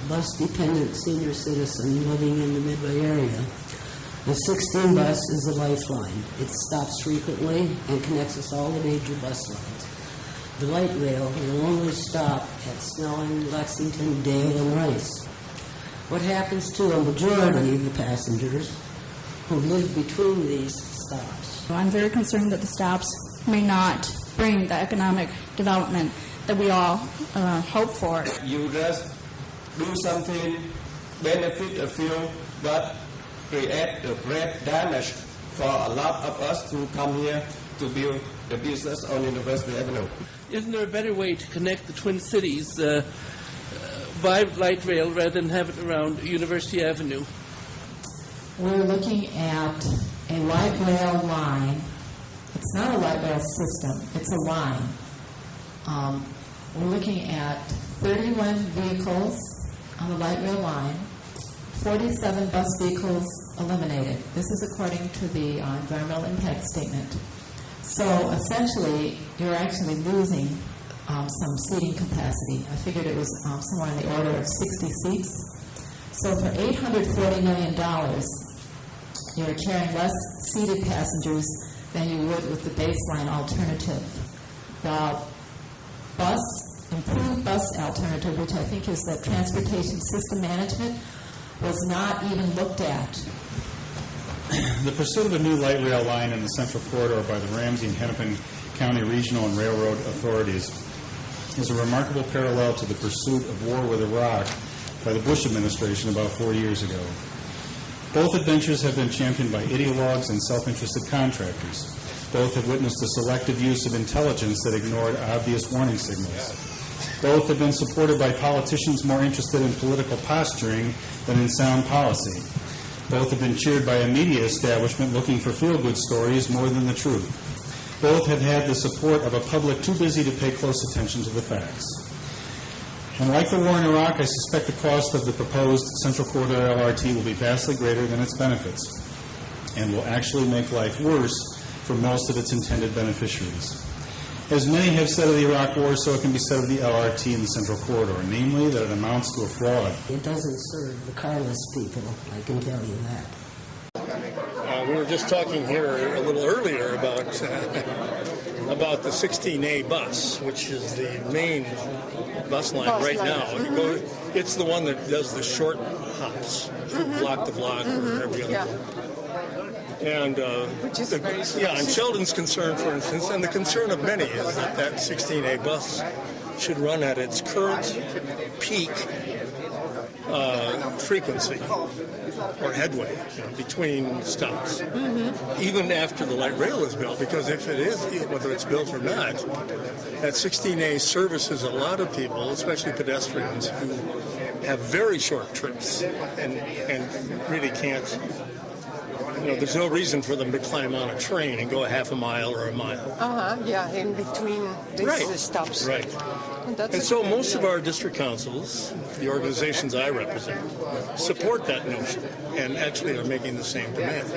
bus-dependent senior citizen living in the Midway area. The 16 bus is a lifeline. It stops frequently and connects us all to major bus lines. The light rail will only stop at Snelling, Lexington, Dale, and Rice. What happens to a majority of the passengers who live between these stops? I'm very concerned that the stops may not bring the economic development that we all hope for. You just do something, benefit a few, but create a great damage for a lot of us to come here to build the business on University Avenue. Isn't there a better way to connect the Twin Cities by light rail rather than have it around University Avenue? We're looking at a light rail line. It's not a light rail system, it's a line. We're looking at 31 vehicles on the light rail line, 47 bus vehicles eliminated. This is according to the environmental impact statement. So essentially, you're actually losing some seating capacity. I figured it was somewhere in the order of 60 seats. So for $840 million, you're carrying less seated passengers than you would with the baseline alternative. The improved bus alternative, which I think is the transportation system management, was not even looked at. The pursuit of a new light rail line in the Central Corridor by the Ramsey and Hennepin County Regional and Railroad authorities is a remarkable parallel to the pursuit of war with Iraq by the Bush administration about 4 years ago. Both adventures have been championed by ideologues and self-interested contractors. Both have witnessed a selective use of intelligence that ignored obvious warning signals. Both have been supported by politicians more interested in political posturing than in sound policy. Both have been cheered by a media establishment looking for feel-good stories more than the truth. Both have had the support of a public too busy to pay close attention to the facts. And like the war in Iraq, I suspect the cost of the proposed Central Corridor LRT will be vastly greater than its benefits and will actually make life worse for most of its intended beneficiaries. As many have said of the Iraq War, so it can be said of the LRT and the Central Corridor, namely that it amounts to a fraud. It doesn't serve the carless people, I can tell you that. We were just talking here a little earlier about the 16A bus, which is the main bus line right now. It's the one that does the short hops from block to block or every other block. And and Sheldon's concern, for instance, and the concern of many is that 16A bus should run at its current peak frequency or headway between stops, even after the light rail is built, because if it is, whether it's built or not, that 16A services a lot of people, especially pedestrians, who have very short trips and really can't. There's no reason for them to climb on a train and go a half a mile or a mile. In between these stops. Right. And so most of our district councils, the organizations I represent, support that notion and actually are making the same demand.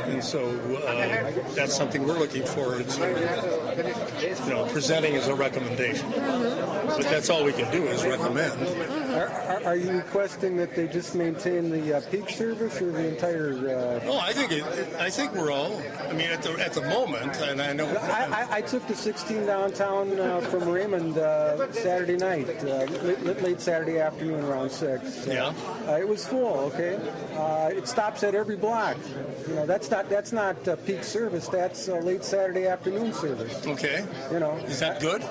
And so that's something we're looking forward to, presenting as a recommendation. But that's all we can do is recommend. Are you requesting that they just maintain the peak service or the entire? No, I think we're all. I mean, at the moment, and I know. I took the 16 downtown from Raymond Saturday night, late Saturday afternoon around 6. Yeah. It was full. Okay. It stops at every block. That's not peak service. That's late Saturday afternoon service. Okay. Is that good?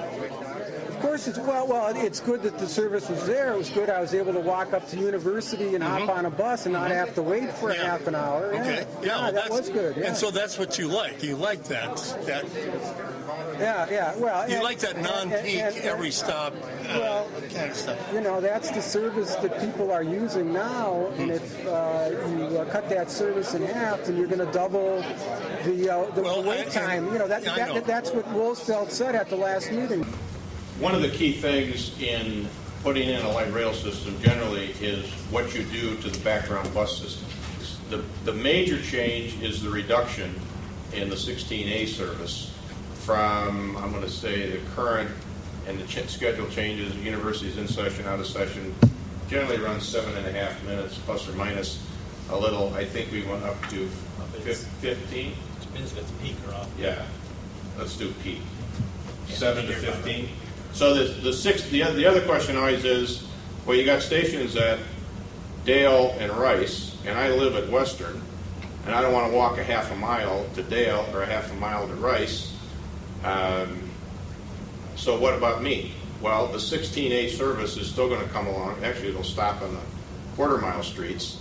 Of course, it's good that the service was there. It was good I was able to walk up to University and hop on a bus and not have to wait for half an hour. Okay. That was good. Yeah. And so that's what you like. You like that. Yeah. Well, you like that non-peak every stop kind of stuff. That's the service that people are using now. And if you cut that service in half, then you're going to double the wait time. That's what Wolfsfeld said at the last meeting. One of the key things in putting in a light rail system generally is what you do to the background bus system. The major change is the reduction in the 16A service from, I'm going to say, the current and the schedule changes, universities in session, out of session, generally runs 7.5 minutes, plus or minus a little. I think we went up to 15. Depends if it's peak or off. Yeah, let's do peak. 7 to 15. So the other question always is, well, you got stations at Dale and Rice, and I live at Western, and I don't want to walk a half a mile to Dale or a half a mile to Rice. So what about me? Well, the 16A service is still going to come along. Actually, it'll stop on the quarter-mile streets,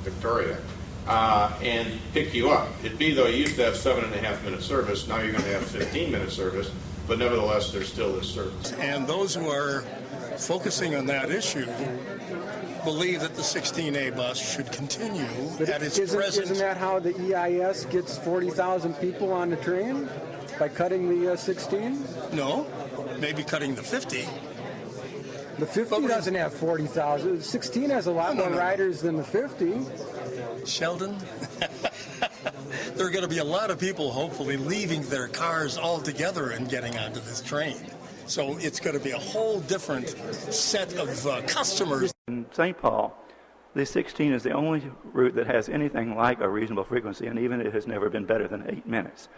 Victoria, and pick you up. It'd be, though, you used to have 7.5-minute service. Now you're going to have 15-minute service, but nevertheless, there's still this service. And those who are focusing on that issue believe that the 16A bus should continue at its present. Isn't that how the EIS gets 40,000 people on the train? By cutting the 16? No, maybe cutting the 50. The 50 doesn't have 40,000. 16 has a lot more riders than the 50. Sheldon, there are going to be a lot of people hopefully leaving their cars altogether and getting onto this train. So it's going to be a whole different set of customers. In St. Paul, the 16 is the only route that has anything like a reasonable frequency, and even it has never been better than 8 minutes.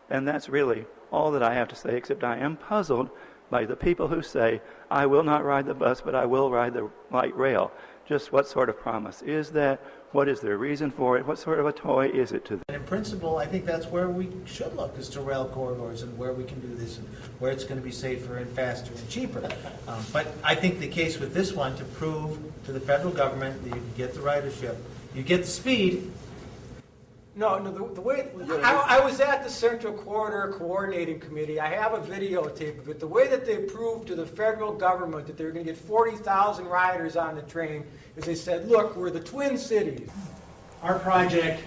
And that's really all that I have to say, except I am puzzled by the people who say, I will not ride the bus, but I will ride the light rail. Just what sort of promise is that? What is their reason for it? What sort of a toy is it to them? And in principle, I think that's where we should look, is to rail corridors and where we can do this and where it's going to be safer and faster and cheaper. But I think the case with this one, to prove to the federal government that you can get the ridership, you get the speed. No, the way I was at the Central Corridor Coordinating Committee. I have a videotape of it. The way that they proved to the federal government that they were going to get 40,000 riders on the train is they said, look, we're the Twin Cities. Our project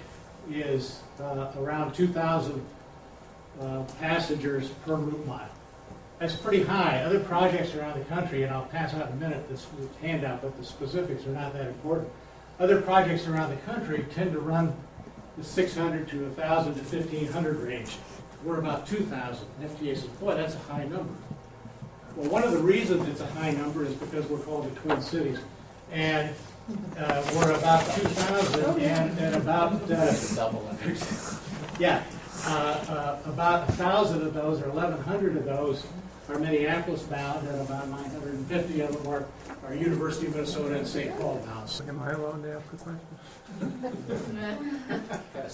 is around 2,000 passengers per route mile. That's pretty high. Other projects around the country, and I'll pass out in a minute this handout, but the specifics are not that important. Other projects around the country tend to run the 600 to 1,000 to 1,500 range. We're about 2,000. FTA says, boy, that's a high number. Well, one of the reasons it's a high number is because we're called the Twin Cities. And we're about 2,000, and about about 1,000 of those, or 1,100 of those, are Minneapolis bound, and about 950 of them are University of Minnesota and St. Paul bound. Am I allowed to ask a question?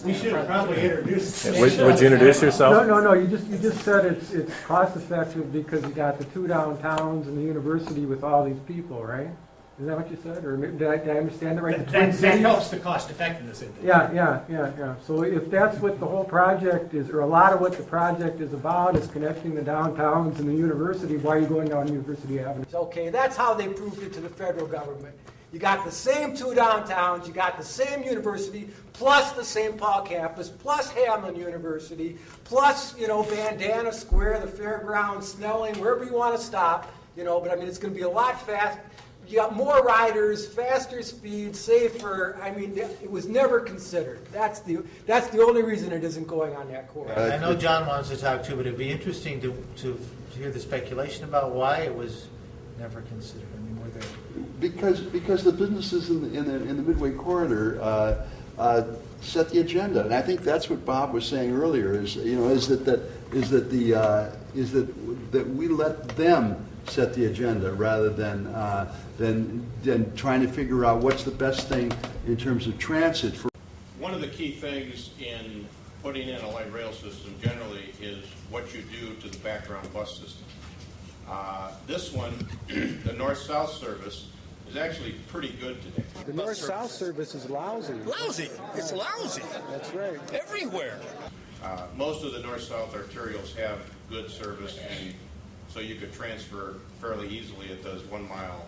We should have probably introduced. Would you introduce yourself? No. You just said it's cost effective because you got the two downtowns and the university with all these people, right? Is that what you said, or did I understand it right? That helps the cost effectiveness. Yeah. So if that's what the whole project is, or a lot of what the project is about, is connecting the downtowns and the university, why are you going down University Avenue? Okay, that's how they proved it to the federal government. You got the same two downtowns, you got the same university, plus the St. Paul campus, plus Hamlin University, plus, Bandana Square, the fairgrounds, Snelling, wherever you want to stop, but I mean, it's going to be a lot faster. You got more riders, faster speed, safer. I mean, it was never considered. That's the only reason it isn't going on that corridor. I know John wants to talk too, but it'd be interesting to hear the speculation about why it was never considered. I mean, were there... Because the businesses in the Midway corridor set the agenda, and I think that's what Bob was saying earlier. Is that we let them set the agenda rather than trying to figure out what's the best thing in terms of transit. One of the key things in putting in a light rail system generally is what you do to the background bus system. This one, the north-south service, is actually pretty good today. The north-south service is lousy. Lousy. It's lousy. That's right. Everywhere. Most of the north-south arterials have good service, and so you could transfer fairly easily at those 1 mile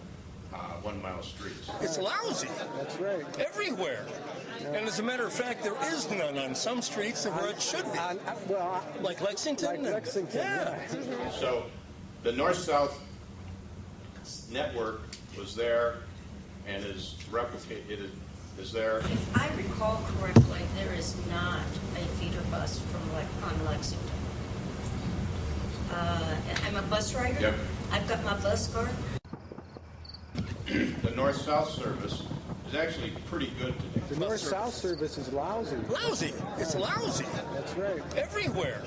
streets. It's lousy. That's right. Everywhere. And as a matter of fact, there is none on some streets where it should be. Like Lexington. Yeah. So the north-south network was there and is replicated. Is there? If I recall correctly, there is not a feeder bus on Lexington. I'm a bus rider. Yep. I've got my bus card. the north-south service is actually pretty good today. The north-south service is lousy. Lousy. It's lousy. That's right. Everywhere.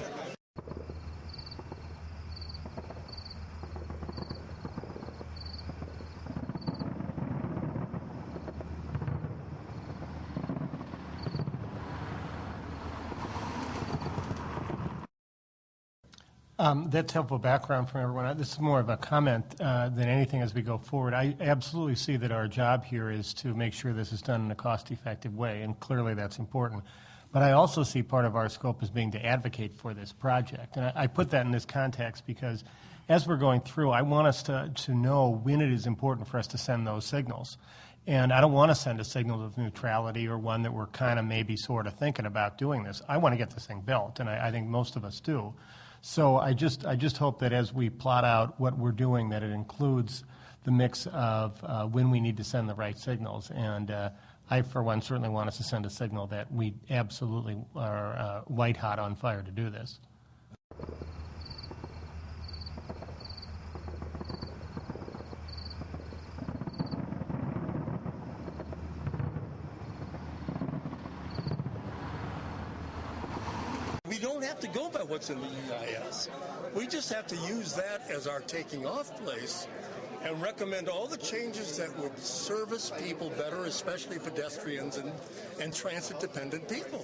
That's helpful background from everyone. This is more of a comment than anything as we go forward. I absolutely see that our job here is to make sure this is done in a cost-effective way, and clearly that's important. But I also see part of our scope as being to advocate for this project. And I put that in this context because as we're going through, I want us to know when it is important for us to send those signals. And I don't want to send a signal of neutrality or one that we're kind of maybe sort of thinking about doing this. I want to get this thing built, and I think most of us do. So I just hope that as we plot out what we're doing, that it includes the mix of when we need to send the right signals. And I, for one, certainly want us to send a signal that we absolutely are white hot on fire to do this. We don't have to go by what's in the EIS. We just have to use that as our taking off place and recommend all the changes that would service people better, especially pedestrians and transit-dependent people.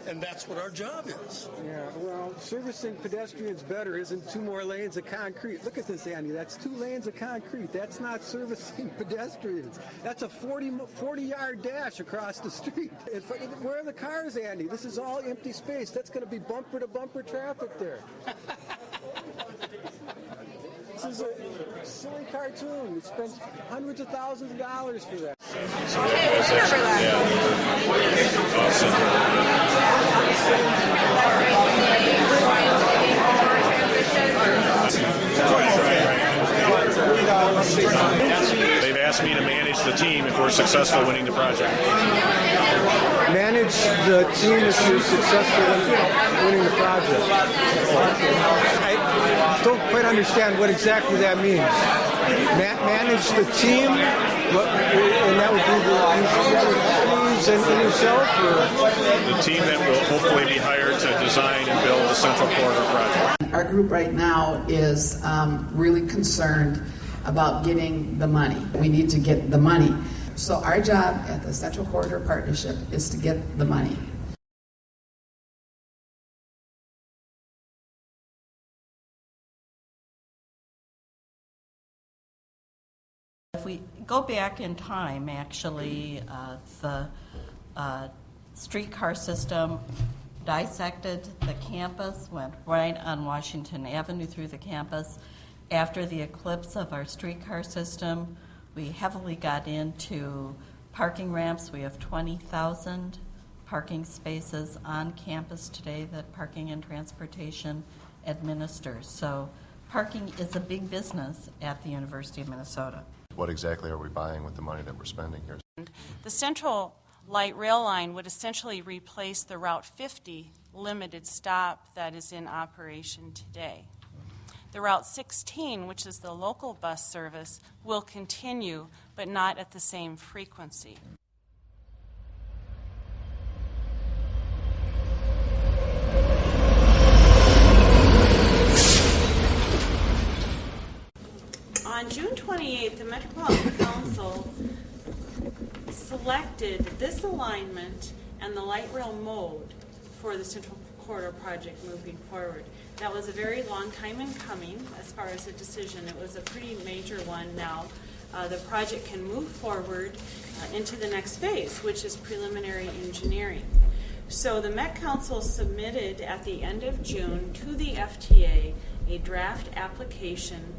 And that's what our job is. Yeah, well, servicing pedestrians better isn't 2 more lanes of concrete. Look at this, Andy. That's 2 lanes of concrete. That's not servicing pedestrians. That's a 40-yard dash across the street. Where are the cars, Andy? This is all empty space. That's going to be bumper-to-bumper traffic there. This is a silly cartoon. We spent hundreds of thousands of dollars for that. They've asked me to manage the team if we're successful winning the project. Manage the team if you're successful in winning the project. I don't quite understand what exactly that means. Manage the team, and that would be the companies and yourself? Or? The team that will hopefully be hired to design and build the Central Corridor project. Our group right now is really concerned about getting the money. We need to get the money. So our job at the Central Corridor Partnership is to get the money. If we go back in time, actually, the streetcar system dissected the campus, went right on Washington Avenue through the campus. After the eclipse of our streetcar system, we heavily got into parking ramps. We have 20,000 parking spaces on campus today that Parking and Transportation administers. So parking is a big business at the University of Minnesota. What exactly are we buying with the money that we're spending here? The Central Light Rail Line would essentially replace the Route 50 limited stop that is in operation today. The Route 16, which is the local bus service, will continue, but not at the same frequency. On June 28th, the Metropolitan Council selected this alignment and the light rail mode for the Central Corridor project moving forward. That was a very long time in coming as far as a decision. It was a pretty major one now. The project can move forward into the next phase, which is preliminary engineering. So the Met Council submitted at the end of June to the FTA a draft application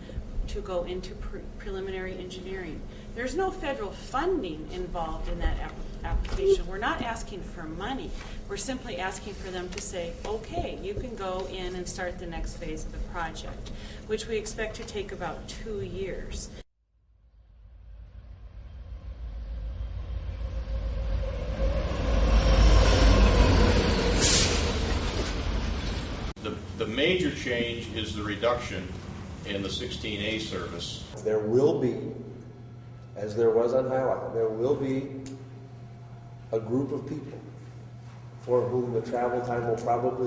to go into preliminary engineering. There's no federal funding involved in that application. We're not asking for money. We're simply asking for them to say, okay, you can go in and start the next phase of the project, which we expect to take about 2 years. The major change is the reduction in the 16A service. There will be as there was on Hiawatha. There will be a group of people for whom the travel time will probably